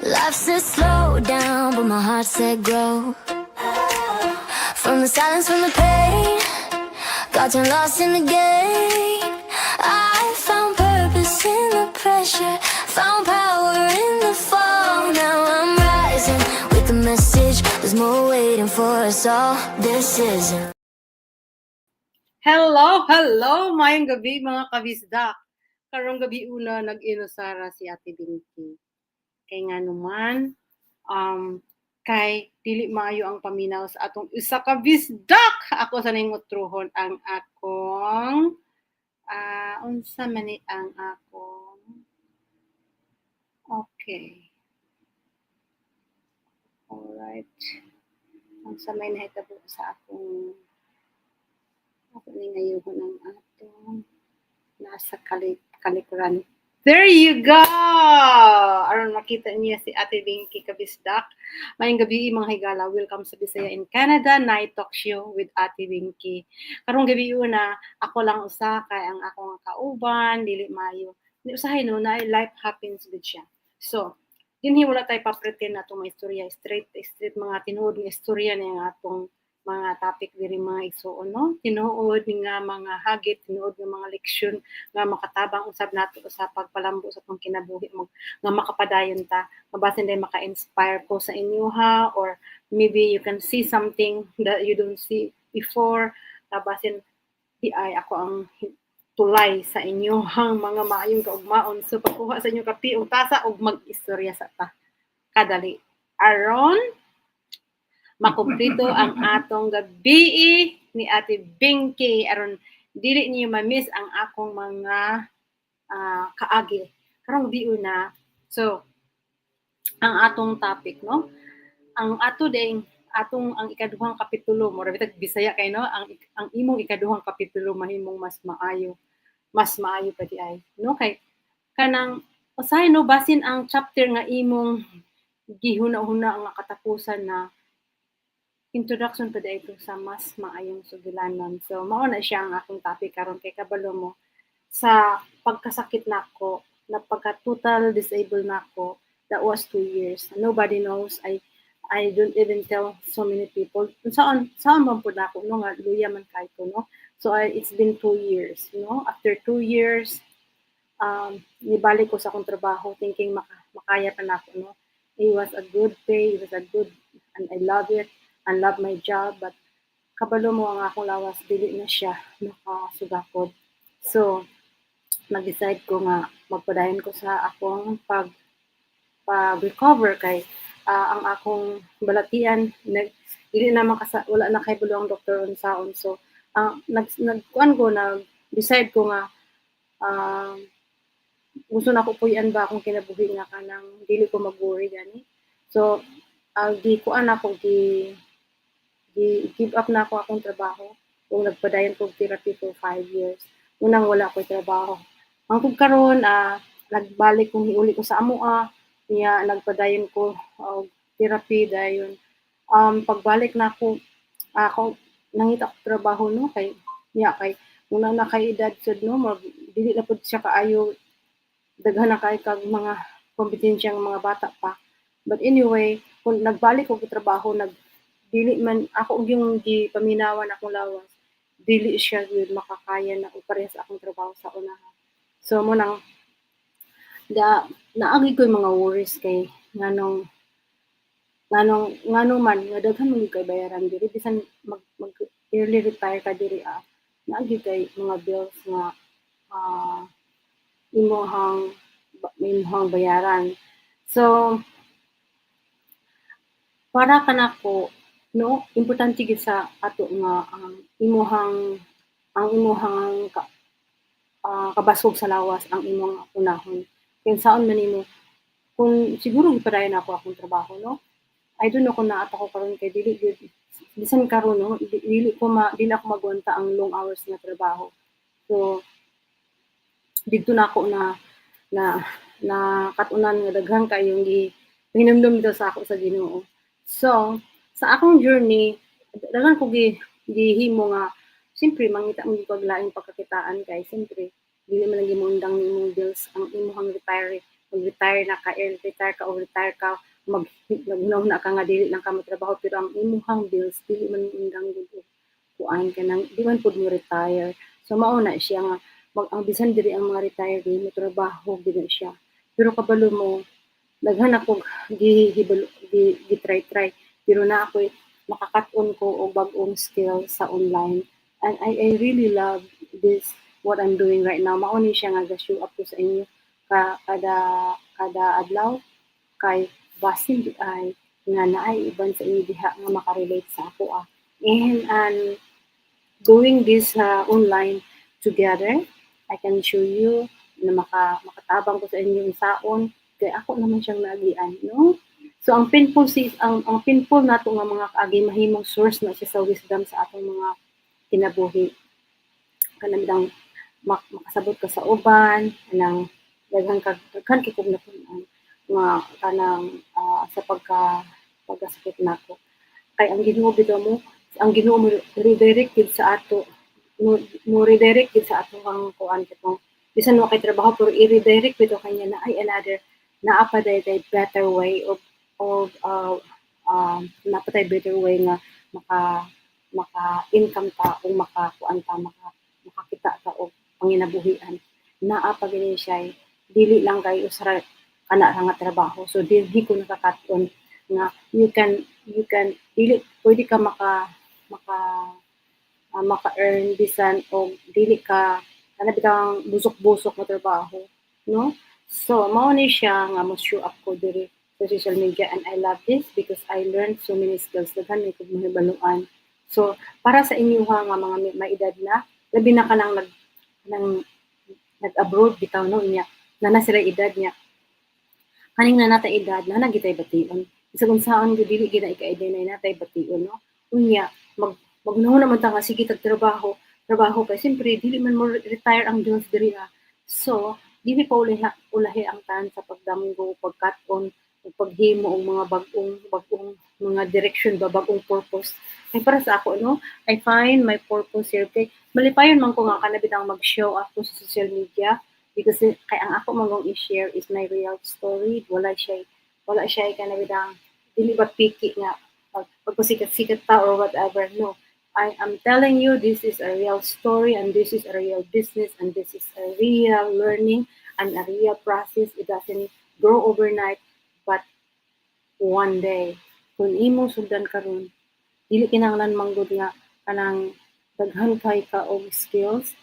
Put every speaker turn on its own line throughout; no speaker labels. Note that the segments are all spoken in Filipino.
Life said slow down, but my heart said grow. From the silence, from the pain, got you lost in the game. I found purpose in the pressure, found power in the fall. Now I'm rising with the message. There's more waiting for us all. This isn't.
Hello, mayong gabi mga kabisda. Karong gabi una nag-inusara si Ate Binky. Kay nga naman, kay dili maayo ang paminaw sa atong isa ka bisdak. Ako sa ning utruhon ang akong unsa man ni ang akong okay. Alright. Unsa may nahitabo sa akong ako ni ngayon ng atong nasa kalikuran. There you go! Aron makita niya si Ate Binky Kabisdak. Mayong gabi mga higala. Welcome sa Bisaya in Canada Night Talk Show with Ate Binky. Karong gabi una, ako lang usa kay ang akong kauban, dili mayo. Usahay no na life happens with siya. So, dinhi wala tay pa-pretend na itong mga istorya. Straight mga tinuod nga istorya na atong mga topic diri mga igsuon no, tinuod nga mga hagit, tinuod nga mga leksyon nga makatabang usab nato sa pagpalambo sa atong kinabuhi mo nga makapadayon ta, mabasin day maka-inspire ko sa inyo ha, or maybe you can see something that you don't see before, tabasin di ay ako ang tulay sa inyo hang mga maayong kaugmaon. So pagkuha sa inyo kape ug tasa ug mag-istorya sa ta kadali aron makumplito ang atong gabi ni Ate Binky aron dili niyo ma-miss ang akong mga kaagi karong gabi una. So ang atong topic no, ang ato ding atong ang ikaduhang kapitulo mo rabitag Bisaya kay no, ang imong ikaduhang kapitulo mahimong mas maayo pa di ay no, kay kanang usahay no, basin ang chapter nga imong gihuna-huna nga katapusan na introduction pa dito sa mas maayong sugulanon. So mao na siya ang akong topic karon kay kabalo mo sa pagkasakit nako, na pagka total disabled nako. That was 2 years. Nobody knows. I don't even tell so many people. Saan man po nako no nga luya man kay ko no. So it's been 2 years, no. After 2 years nibalik ko sa akong trabaho thinking makaya pa nako no. It was a good pay, it was a good, and I love it. I love my job, but kabalo mo ang akong lawas, dili na siya nakasugakod. So, nag-decide ko nga magpadayon ko sa akong pag-recover kay ang akong balatian dili na wala na kay bulo ang doktor unsaon. So, nag-decide ko nga gusto na ko puy-an ba akong kinabuhi nga kanang dili ko mag-worry gani. So, give up na ako akong trabaho kung nagpadayon kong therapy for 5 years. Unang wala ko trabaho. Hangtod karon nagbalik kong hiuli ko sa amoa, niya nagpadayon ko therapy dayon. Pagbalik na ako nangita ko trabaho no kay una na kay edad sad no, dili na pud siya kaayo, daghan na kay kag mga kompetensyang mga bata pa. But anyway, kung nagbalik ko trabaho, dili man ako yung gipaminawan akong lawas, dili siya gyud makakaya na parehas akong trabaho sa unahan. So mo nang naagi ko yung mga worries kay nganong man nga daghan man kay bayaran diri bisan mag early retire ka diri naagi kay mga bills nga imong bayaran. So para kanako no, importante gid sa ato nga ang imuhang kabasog sa lawas ang imong unahon. Kaya saon man nimo kung siguro gipadayon ako akong trabaho no, I don't know kung naata ko karon kay dili gid bisan karon no, dili ako magwanta ang long hours nga trabaho. So didto na ako na katunan nga daghan kayong hinumdum dito sa ako sa Ginoo. So sa akong journey, daghan ko gihimo nga siyempre mangita mo paglaing pagkakitaan kay siyempre dili man lagi mo undang nimong bills ang imong mag-retire na ka, early retire ka o retire ka, na ka nga dili lang ka trabaho pero ang imuhang bills dili man undang gud kuan ka nang di man pud mo retire. So mao na siya nga ang bisan diri ang mga retiree mo trabaho gid siya. Pero kabalo mo daghan ako gi-try pero na ako makakat-on ko og bag-ong skill sa online. And I really love this what I'm doing right now. Mao ni siya nga ga-show up ko sa inyo kada kada adlaw kay basin jud ay nga naay iban sa inyo diha nga makarelate sa ako and doing this online together, I can show you na makatabang ko sa inyo yung saon kay ako naman siyang naagian, no? So ang pinful nato nga mga kaagi mahimong source na siya sa wisdom sa atong mga kinabuhi. Kanang makasabot ka sa uban, nang daghan kay kog natunan nga kanang sa pagkasakit nako. Kay ang Ginoo bitaw mo, ang Ginoo mo redirect gid sa ato mo redirect gid sa ato ang kuan kitong bisan wa kay trabaho pero i-redirect bitaw kanya na ay another naa pa day better way of naa pa day better way nga maka-income ta o makakuan ta makakita ta og panginabuhian. Naa pa gid siya dili lang kay usara kana nga trabaho. So dili ko nakakat-on nga you can dili pwede ka maka-earn bisan og dili ka ana bitang busok-busok nga trabaho, no? So mao ni siya nga mo show up ko diri sa social media and I love this because I learned so many skills daghan mi kog mahibaluan. So para sa inyo nga mga may edad na labi na ka nang nag-abroad bitaw no niya na sila edad niya kaning na natay edad na nagitay bation isa kung saan gud dili gid ika-edad na natay bation no unya magnahon naman ta nga sige tag trabaho kay siyempre dili man mo retire ang Dios diri so dili pa ulahi ang tan sa pagdamgo pagkat-on ug paghimo og mga bag-ong mga direction bag-ong purpose kay para sa ako no I find my purpose here kay malipayon man ko nga kanabitang mag-show ako sa social media because kay ang ako magong i-share is my real story wala siya kanabitang dili ba piki nga pagpasikat-sikat ta or whatever no I am telling you this is a real story and this is a real business and this is a real learning and a real process. It doesn't grow overnight but one day kung imo sundan karon dili kinahanglan manggod nga kanang daghan kay ka og skills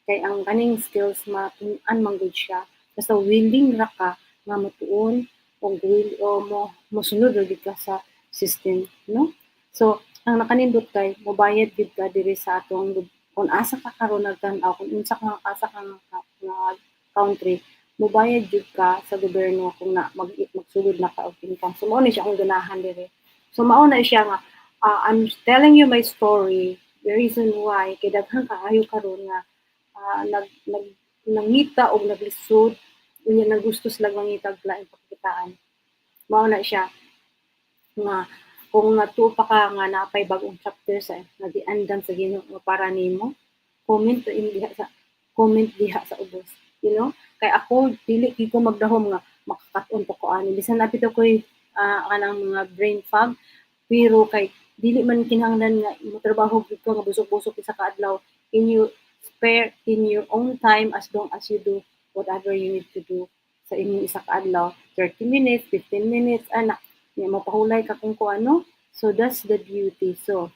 kay ang kaning skills matun-an manggod siya basta willing ra ka nga motuon og mosunod gid ka sa system no so ang nakanindot kay mobayad gid ka diri sa atong kung asa ka karon nagtan-aw kung unsa ka asa ka nga country mobayad jud ka sa gobyerno kung magsulod na ka og income so mao ni siya ang ganahan diri so mao na siya nga I'm telling you my story the reason why kay daghan kaayo karon nga nangita og naglisod unya nagusto sila mangita og laing pakitaan mao na siya nga kung natuo pa ka nga napay bagong chapter sa nagiandam sa Ginoo para nimo comment diha sa ubos you know kay ako dili ko magdahom nga makakat-on pa ko ani bisan napit ako'y kanang mga brain fog pero kay dili man kinahanglan nga mo trabaho gid ko nga busog-busog sa kaadlaw in you spare in your own time as long as you do whatever you need to do sa inyong isa ka adlaw 30 minutes 15 minutes ana nga mapahulay ka kung ano so that's the beauty so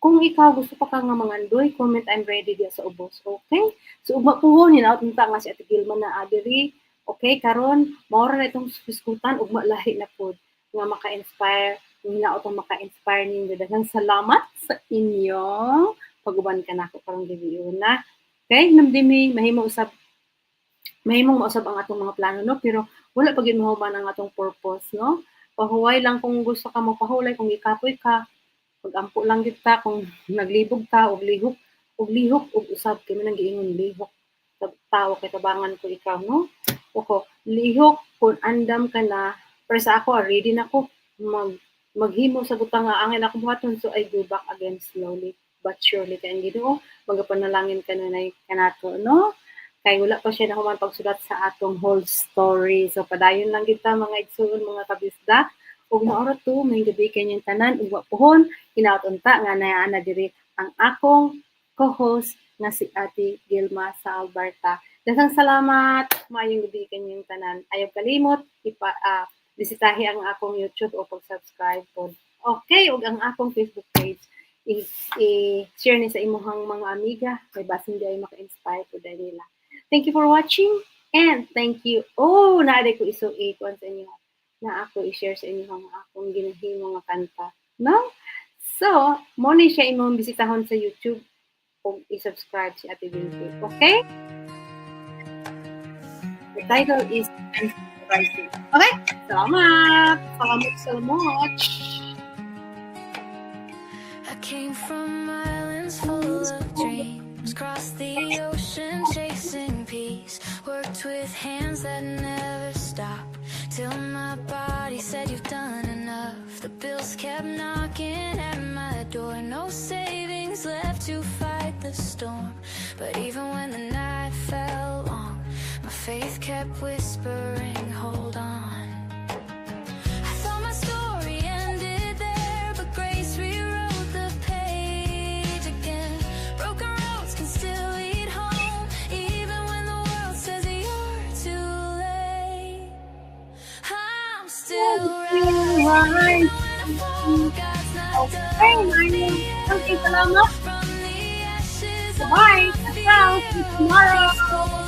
kung ikaw gusto pa ka nga mangandoy comment I'm ready diya sa ubos okay so ugma puhon hinaut nta nga si Ate Gilma na adiri okay karon mao ra itong biskutan ugma lahi na pod nga maka-inspire hinaut ang maka-inspire ninyo daghang salamat sa inyo paguban ka nako karong gabi na okay namdimi mahimong mausab ang atong mga plano no pero wala pa gyud mahuman ang atong purpose no pahuway lang kung gusto ka mo pahulay kung gikapoy ka pag-ampo lang gid ta kung naglibog ka og lihok og usab kay man giingon lihok tawo kay tabangan ko ikaw no oko lihok kun andam ka na pero sa ako ready na ko maghimo sa butang nga angin ako buhaton so I go back again slowly but surely kay ang Ginoo magapanalangin ka na kanato no kay wala pa siya nahuman pagsulat sa atong whole story. So padayon lang kita mga igsoon, mga kabisda. Ug maoro to may gabi kanyang tanan ug wa pohon kinaot-unta nga naa na diri ang akong co-host nga si Ate Gilma sa Alberta. Daghang salamat, maayong gabi kanyang tanan. Ayaw kalimot bisitahi ang akong YouTube o pag-subscribe pod. Okay, ug ang akong Facebook page i-share ni sa imuhang mga amiga kay basin di ay maka-inspire po dahil nila. Thank you for watching and thank you. Oh, naaday ko isuit sa inyo na ako i-share sa inyo ang akong ginahimo nga kanta. No? So, mo ni siya imong bisitahon sa YouTube o i-subscribe si Ate Binti. Okay? The title is Rising. Okay? Salamat! Salamat so much!
I came from islands full of dreams, crossed the ocean chasing peace, worked with hands that never stop, till my body said you've done enough. The bills kept knocking at my door, no savings left to fight the storm. But even when the night fell long, my faith kept whispering, hold on. I thought my story ended there, but grace rewrote the page again. Broken roads can still lead home, even when the world says you're too late. I'm still rising.
Okay, okay, salamat.
From the ashes
Bye. See you tomorrow.